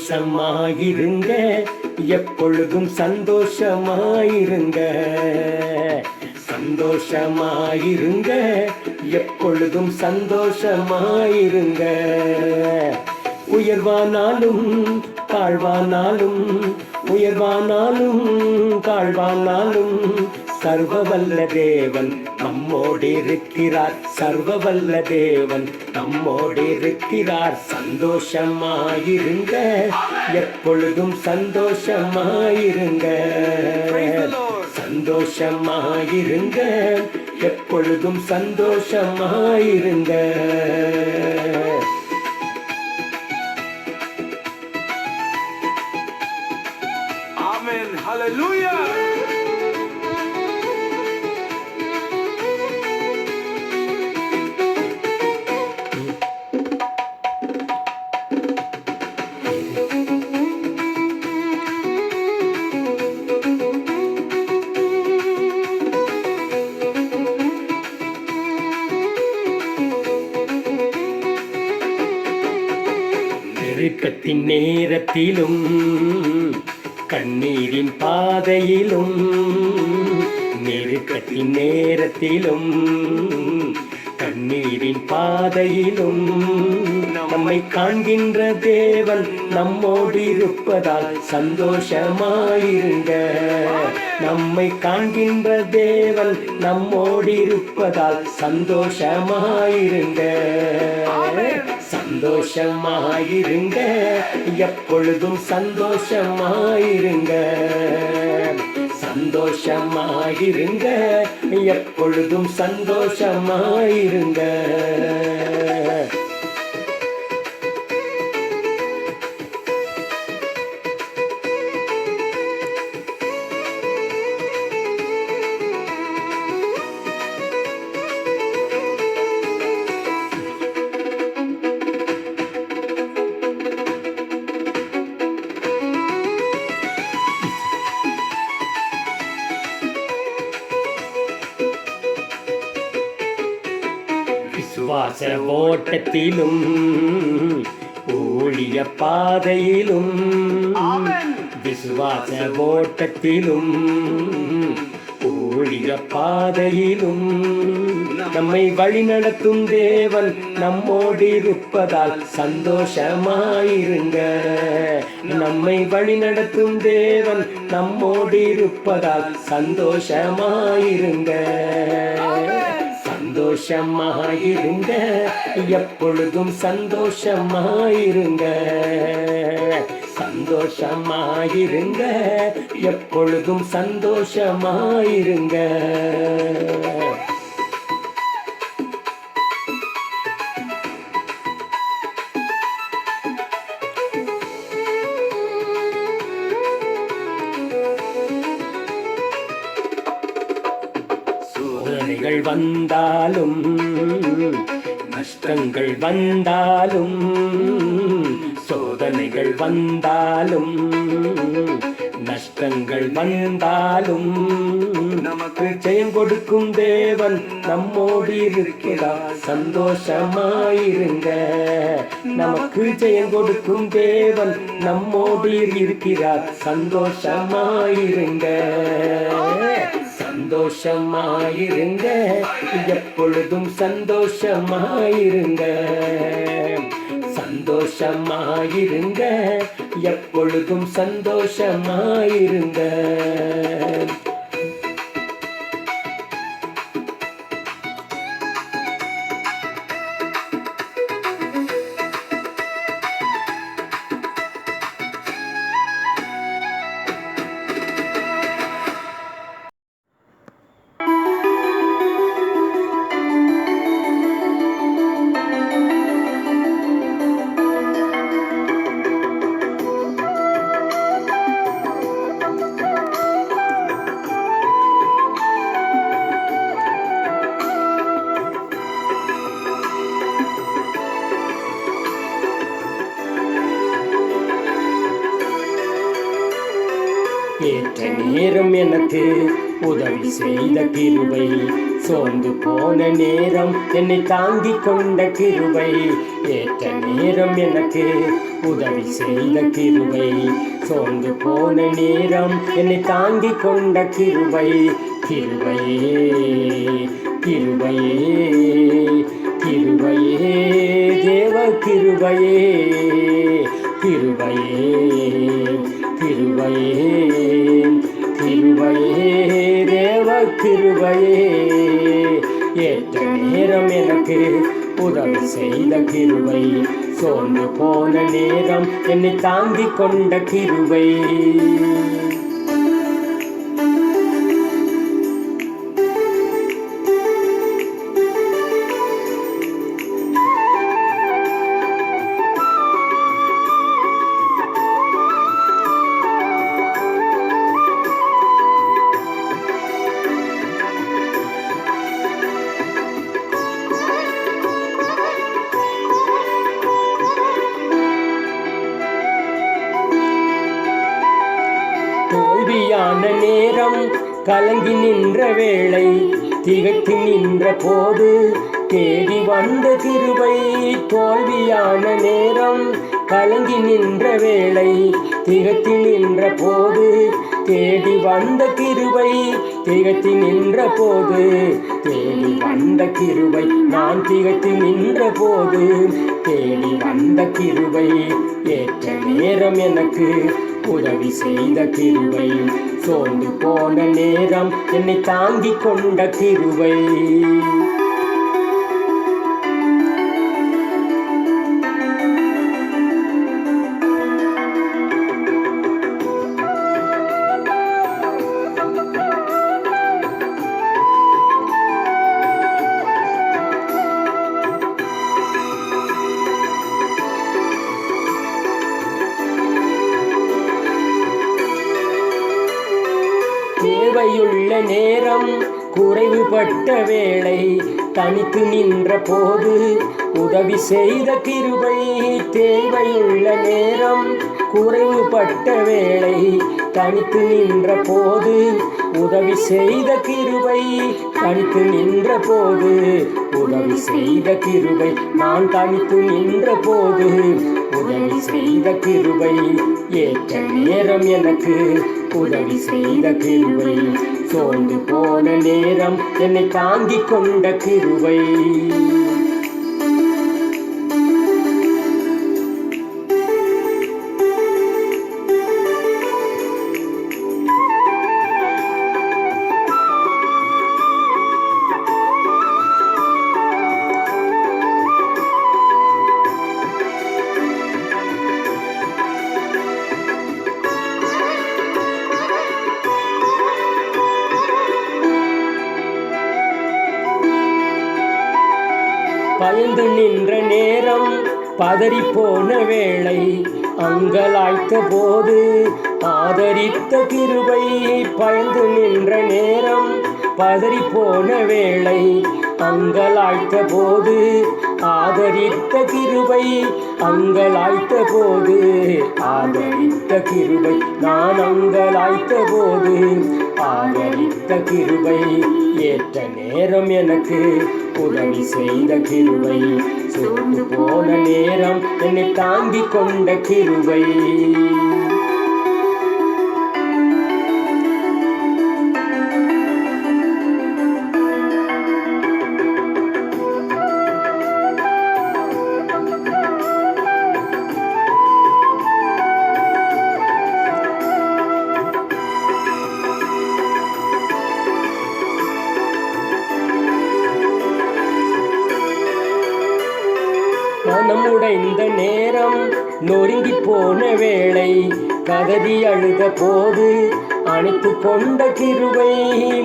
சந்தோஷமாயிருங்க, எப்பொழுதும் சந்தோஷமாயிருங்க. சந்தோஷமாயிருங்க, எப்பொழுதும் சந்தோஷமாயிருங்க. உயர்வானாலும் தாழ்வானாலும், உயர்வானாலும் தாழ்வானாலும், சர்வவல்ல தேவன் நம்மோடு இருக்கிறார். சர்வவல்ல தேவன் நம்மோடு இருக்கிறார். சந்தோஷமாயிருங்க, எப்பொழுதும் சந்தோஷமாயிருங்க. சந்தோஷமாயிருங்க, எப்பொழுதும் சந்தோஷமாயிருங்க. Amen. Hallelujah. நெருக்கத்தின் நேரத்திலும் கண்ணீரின் பாதையிலும், நெருக்கத்தின் நேரத்திலும் கண்ணீரின் பாதையிலும், நம்மை காண்கின்ற தேவன் நம்மோடு இருப்பதால் சந்தோஷமாயிருங்க. நம்மை காண்கின்ற தேவன் நம்மோடு இருப்பதால் சந்தோஷமாயிருங்க. சந்தோஷமாயிருங்க, எப்பொழுதும் சந்தோஷமாயிருங்க. சந்தோஷமாயிருங்க, எப்பொழுதும் சந்தோஷமாயிருங்க. விசுவாச ஓட்டத்திலும் ஊழிய பாதையிலும், விசுவாச ஓட்டத்திலும் ஊழிய பாதையிலும், நம்மை வழிநடத்தும் தேவன் நம்மோடு இருப்பதால் சந்தோஷமாயிருங்க. நம்மை வழிநடத்தும் தேவன் நம்மோடு இருப்பதால் சந்தோஷமாயிருங்க. சந்தோஷமாயிருங்க, எப்பொழுதும் சந்தோஷமாயிருங்க. சந்தோஷமாயிருங்க, எப்பொழுதும் சந்தோஷமாயிருங்க. சோதனைகள் வந்தாலும், நஷ்டங்கள் வந்தாலும், சோதனைகள் வந்தாலும், நஷ்டங்கள் வந்தாலும், நமக்கு ஜெயம் கொடுக்கும் தேவன் நம்மோடு இருக்கிறார். சந்தோஷமாயிருங்க, நமக்கு ஜெயம் கொடுக்கும் தேவன் நம்மோடு இருக்கிறார். சந்தோஷமாயிருங்க. சந்தோஷமாயிருங்க, எப்பொழுதும் சந்தோஷமாயிருங்க. சந்தோஷமாயிருங்க, எப்பொழுதும் சந்தோஷமாயிருங்க. ஏற்ற நேரம் எனக்கு உதவி செய்த கிருபை. சோர்ந்து போன நேரம் என்னை தாங்கிக் கொண்ட கிருபை. ஏற்ற நேரம் எனக்கு உதவி செய்த கிருபை. சோர்ந்து போன நேரம் என்னை தாங்கிக் கொண்ட கிருபை. கிருபையே கிருபையே கிருபையே தேவ கிருபையே கிருபையே கிருபையே கிருபையே தேவ கிருபையே. ஏற்ற நேரம் எனக்கு உதவி செய்த கிருபை. சோர்ந்து போன நேரம் என்னை தாங்கிக் கொண்ட கிருபை. தோல்வியான நேரம் கலங்கி நின்ற வேளை, திகைத்து நின்ற போது தேடி வந்த கிருபை. தோல்வியான நேரம் கலங்கி நின்ற வேளை, திகைத்து நின்ற போது தேடி வந்த கிருபை. திகைத்து நின்ற போது தேடி வந்த கிருபை. நான் திகைத்து நின்ற போது தேடி வந்த கிருபை. ஏற்ற நேரம் எனக்கு உதவி செய்த கிருபை. சோர்ந்து போன நேரம் என்னை தாங்கிக் கொண்ட கிருபை. தேவையுள்ள நேரம் குறைவுபட்ட வேளை, தனித்து நின்ற போது உதவி செய்த கிருபை. தேவையுள்ள நேரம் குறைவுபட்ட வேளை, தனித்து நின்ற போது உதவி செய்த கிருபை. தனித்து நின்ற போது உதவி செய்த கிருபை. நான் தனித்து நின்ற போது உதவி செய்த கிருபை. ஏற்ற நேரம் எனக்கு உதவி செய்த கிருபை. சோர்ந்து போன நேரம் என்னை தாங்கிக் கொண்ட கிருபை. பயந்து நின்ற நேரம் பதறி போன வேளை, அங்கலாய்த்த போது ஆதரித்த கிருபை. பயந்து நின்ற நேரம் பதறி போன வேளை, அங்கலாய்த்த போது ஆதரித்த கிருபை. அங்கலாய்த்த போது ஆதரித்த கிருபை. நான் அங்கலாய்த்த போது ஆதரித்த கிருபை. ஏற்ற நேரம் எனக்கு உதவி செய்த கிருபை. சோர்ந்து போன நேரம் என்னை தாங்கிக் கொண்ட கிருபை. மனமுடைந்த நேரம் நொறுங்கி போன வேளை, கதறி அழுத போது அணைத்து கொண்ட கிருபை.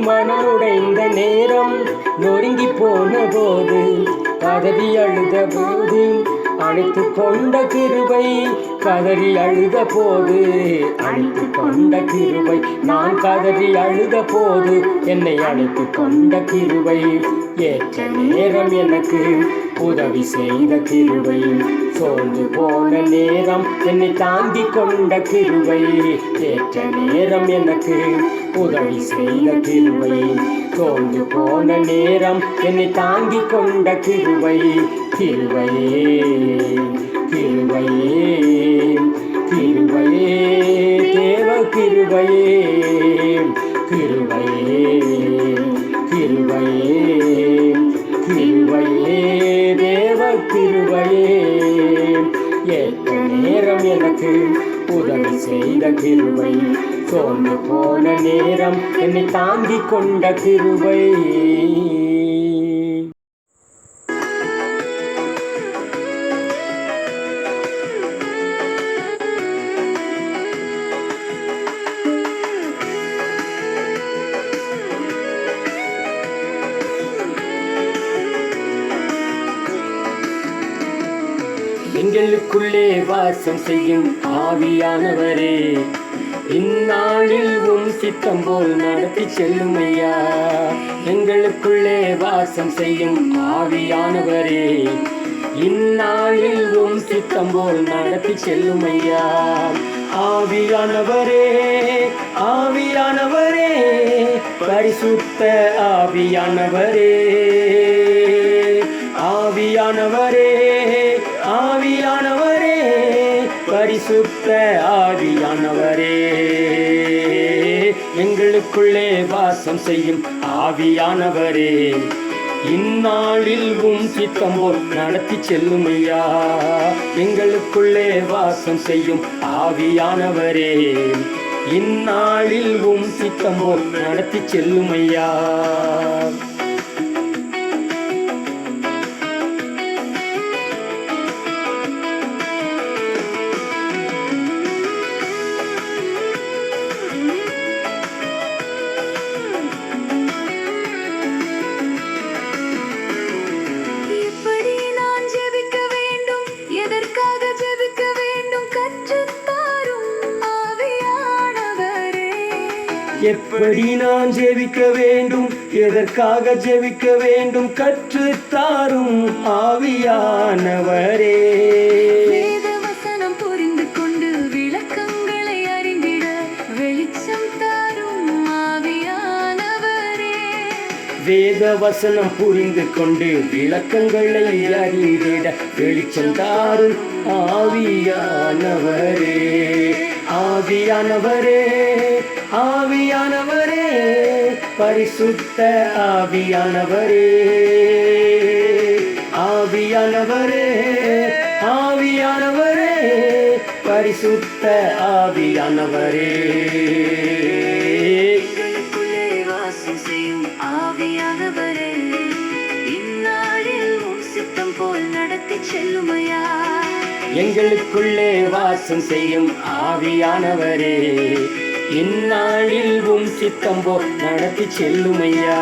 மனமுடைந்த நேரம் நொறுங்கி போன போது கதறி அழுத போது அணைத்து கொண்ட கிருபை. கதறி அழுத போது அணைத்து கொண்ட கிருபை. நான் கதறி அழுத போது என்னை அணைத்து கொண்ட கிருபை. ஏற்ற நேரம் எனக்கு உதவி செய்த கிருபை. சோர்ந்து போன நேரம் என்னை தாங்கிக் கொண்ட கிருபை. ஏற்ற நேரம் எனக்கு உதவி செய்த கிருபை, தோண்டு போன நேரம் என்னை தாங்கிக் கொண்ட கிருபை, கிருபையே கிருபையே கிருபையே தேவ கிருபையே, கிருபையே கிருபையே கிருபையே தேவ கிருபையே. ஏற்ற நேரம் எனக்கு உதவி செய்த கிருபை, சோர்ந்து போன நேரம் என்னை தாங்கிக் கொண்ட கிருபை. எங்களுக்குள்ளே வாசம் செய்யும் ஆவியானவரே, இந்நாளில் உம் சித்தம் போல் நடத்தி செல்லும் ஐயா. எங்களுக்குள்ளே வாசம் செய்யும் ஆவியானவரே, இந்நாளில் உம் சித்தம் போல் நடத்தி செல்லும் ஐயா. ஆவியானவரே ஆவியானவரே பரிசுத்த ஆவியானவரே, ஆவியானவரே ஆவியானவரே பரிசுத்த ஆவியானவரே, எங்களுக்குள்ளே வாசம் செய்யும் ஆவியானவரே, இந்நாளில் உம் சித்தம் போல் நடத்தி செல்லும் ஐயா. எங்களுக்குள்ளே வாசம் செய்யும் ஆவியானவரே, இந்நாளில் உம் சித்தம் போல் நடத்தி செல்லும் ஐயா. எப்படி நான் ஜெபிக்க வேண்டும், எதற்காக ஜெபிக்க வேண்டும், கற்றுத்தாரும் ஆவியானவரே. வேத வசனம் புரிந்து கொண்டு விளக்கங்களை அறிந்திட வெளிச்சம் தாரும் ஆவியானவரே. வேத வசனம் புரிந்து கொண்டு விளக்கங்களை அறிந்திட வெளிச்சம் தாரும் ஆவியானவரே. ஆவியானவரே ஆவியானவரே பரிசுத்த ஆவியானவரே, ஆவியானவரே ஆவியானவரே பரிசுத்த ஆவியானவரே. எங்களுக்குள்ளே வாசம் செய்யும் ஆவியானவரே, இந்நாளில் உம் சித்தம் போல் நடத்தி செல்லுமையா. எங்களுக்குள்ளே வாசம் செய்யும் ஆவியானவரே, இந்நாளில் உம் சித்தம் போல் நடத்தி செல்லுமையா.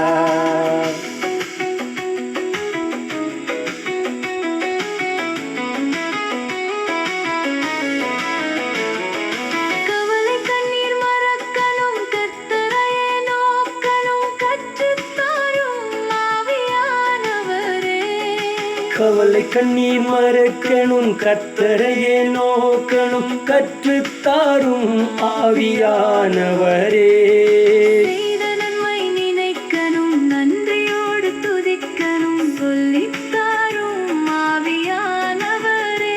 கவலை கண்ணீர் மறக்கணும், கர்த்தரையே நோக்கணும், கற்றுத்தாரும் ஆவியானவரே. கவலை கண்ணீர் மறக்கணும், கர்த்தரையே நோக்கணும், கற்றுத்தாரும் ஆவியானவரே. செய்த நன்மை நினைக்கணும், நன்றியோடு துதிக்கணும், சொல்லித்தாரும் ஆவியானவரே.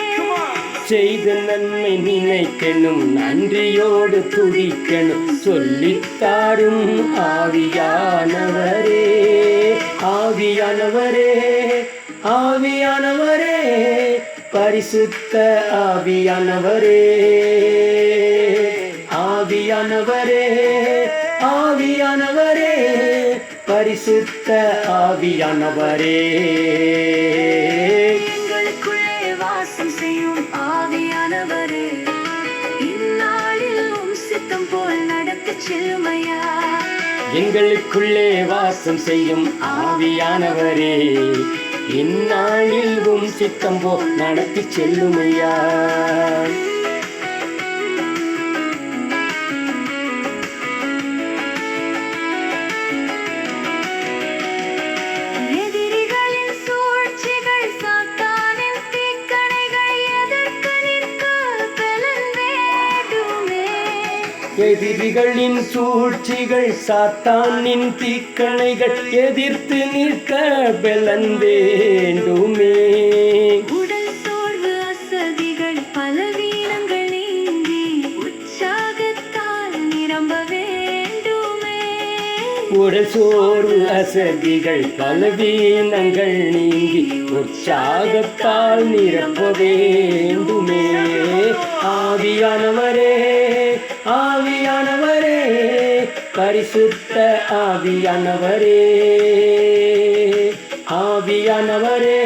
செய்த நன்மை நினைக்கணும், நன்றியோடு துதிக்கணும், சொல்லித்தாரும் ஆவியானவரே. ஆவியானவரே ஆவியானவரே பரிசுத்த ஆவியானவரே, ஆவியானவரே ஆவியானவரே பரிசுத்த ஆவியானவரே. எங்களுக்குள்ளே வாசம் செய்யும் ஆவியானவரே, இந்நாளில் உம் சித்தம் போல் நடத்தி செல்லுமையா. எங்களுக்குள்ளே வாசம் செய்யும் ஆவியானவரே, இந்நாளில் உம் சித்தம் போல் நடத்தி செல்லுமையா. எதிரிகளின் சூழ்ச்சிகள், சாத்தானின் தீக்கணைகள் எதற்கு நிற்க பலன் வேண்டுமே. எதிரிகளின் சூழ்ச்சிகள் சாத்தானின் தீக்கணைகள் எதிர்த்து நிற்க பலன் வேண்டுமே. உடல் சோர்வு அசதிகள் பலவீனங்கள் நீங்கி உற்சாகத்தால் நிரம்ப வேண்டுமே. உடல் சோர்வு அசதிகள் பலவீனங்கள் நீங்கி உற்சாகத்தால் நிரம்ப வேண்டுமே. ஆவியானவரே ஆவியானவரே பரிசுத்த ஆவியானவரே ஆவியானவரே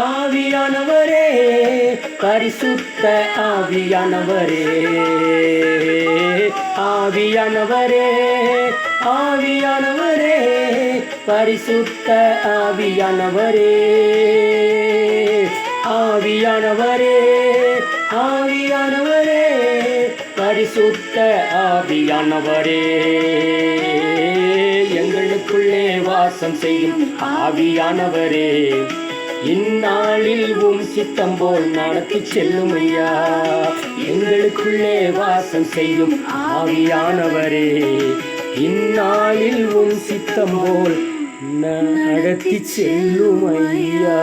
ஆவியானவரே பரிசுத்த ஆவியானவரே ஆவியானவரே ஆவியானவரே பரிசுத்த ஆவியானவரே ஆவியானவரே ஆவியானவரே பரிசுத்த ஆவியானவரே எங்களுக்குள்ளே வாசம் செய்யும் ஆவியானவரே இந்நாளில் உம் சித்தம் போல் நடத்தி செல்லும் ஐயா. எங்களுக்குள்ளே வாசம் செய்யும் ஆவியானவரே இந்நாளில் உம் சித்தம் போல் நடத்தி செல்லும் ஐயா.